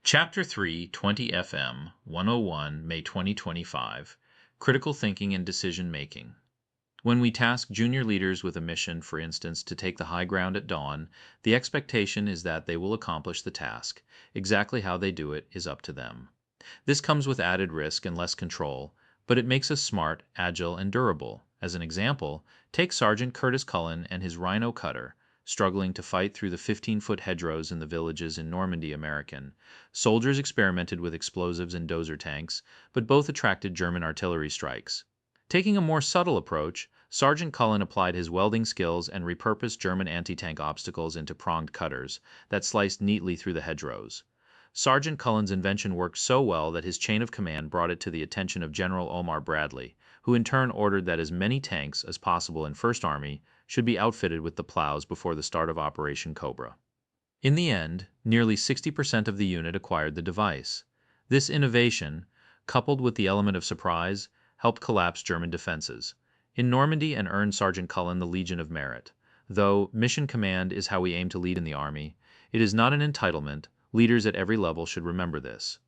Chapter 3, 20 FM, 101, May 2025, Critical Thinking and Decision Making. When we task junior leaders with a mission, for instance, to take the high ground at dawn, the expectation is that they will accomplish the task. Exactly how they do it is up to them. This comes with added risk and less control, but it makes us smart, agile, and durable. As an example, take Sergeant Curtis Cullen and his Rhino cutter, struggling to fight through the 15-foot hedgerows in the villages in Normandy, American. Soldiers experimented with explosives and dozer tanks, but both attracted German artillery strikes. Taking a more subtle approach, Sergeant Cullen applied his welding skills and repurposed German anti-tank obstacles into pronged cutters that sliced neatly through the hedgerows. Sergeant Cullen's invention worked so well that his chain of command brought it to the attention of General Omar Bradley, who in turn ordered that as many tanks as possible in First Army should be outfitted with the plows before the start of Operation Cobra. In the end, nearly 60% of the unit acquired the device. This innovation, coupled with the element of surprise, helped collapse German defenses in Normandy and earned Sergeant Cullen the Legion of Merit. Though mission command is how we aim to lead in the Army, it is not an entitlement. Leaders at every level should remember this.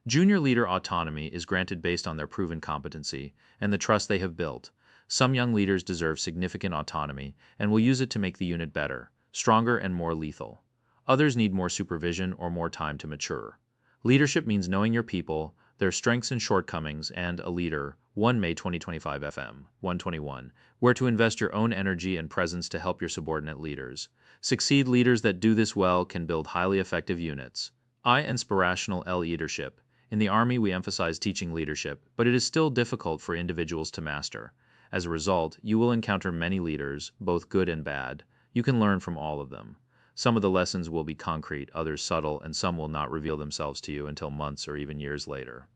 Junior leader autonomy is granted based on their proven competency and the trust they have built. Some young leaders deserve significant autonomy and will use it to make the unit better, stronger, and more lethal. Others need more supervision or more time to mature. Leadership means knowing your people, their strengths and shortcomings, and a leader, 1 May 2025 FM, 121, where to invest your own energy and presence to help your subordinate leaders. Succeed leaders that do this well can build highly effective units. Inspirational leadership. In the Army, we emphasize teaching leadership, but it is still difficult for individuals to master. As a result, you will encounter many leaders, both good and bad. You can learn from all of them. Some of the lessons will be concrete, others subtle, and some will not reveal themselves to you until months or even years later.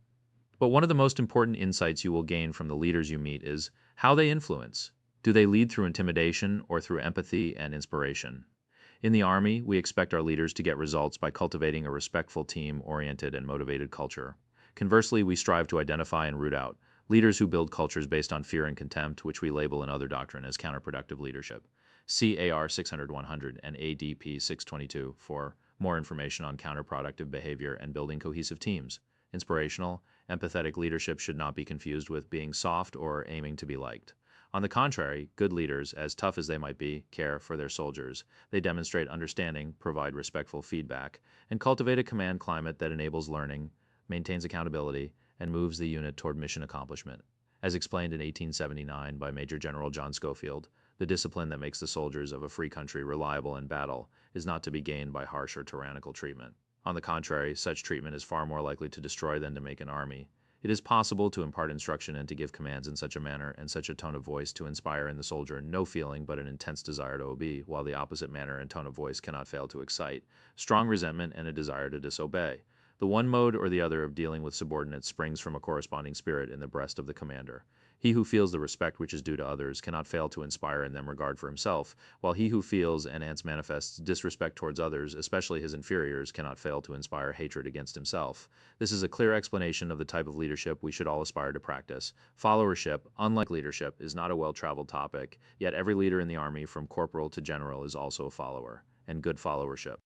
But one of the most important insights you will gain from the leaders you meet is how they influence. Do they lead through intimidation or through empathy and inspiration? In the Army, we expect our leaders to get results by cultivating a respectful, team-oriented, and motivated culture. Conversely, we strive to identify and root out leaders who build cultures based on fear and contempt, which we label in other doctrine as counterproductive leadership. See AR 600-100 and ADP 622 for more information on counterproductive behavior and building cohesive teams. Inspirational, empathetic leadership should not be confused with being soft or aiming to be liked. On the contrary, good leaders, as tough as they might be, care for their soldiers. They demonstrate understanding, provide respectful feedback, and cultivate a command climate that enables learning, maintains accountability, and moves the unit toward mission accomplishment. As explained in 1879 by Major General John Schofield, the discipline that makes the soldiers of a free country reliable in battle is not to be gained by harsh or tyrannical treatment. On the contrary, such treatment is far more likely to destroy than to make an army. It is possible to impart instruction and to give commands in such a manner and such a tone of voice to inspire in the soldier no feeling but an intense desire to obey, while the opposite manner and tone of voice cannot fail to excite strong resentment and a desire to disobey. The one mode or the other of dealing with subordinates springs from a corresponding spirit in the breast of the commander. He who feels the respect which is due to others cannot fail to inspire in them regard for himself, while he who feels and hence manifests disrespect towards others, especially his inferiors, cannot fail to inspire hatred against himself. This is a clear explanation of the type of leadership we should all aspire to practice. Followership, unlike leadership, is not a well-traveled topic, yet every leader in the Army, from corporal to general, is also a follower, and good followership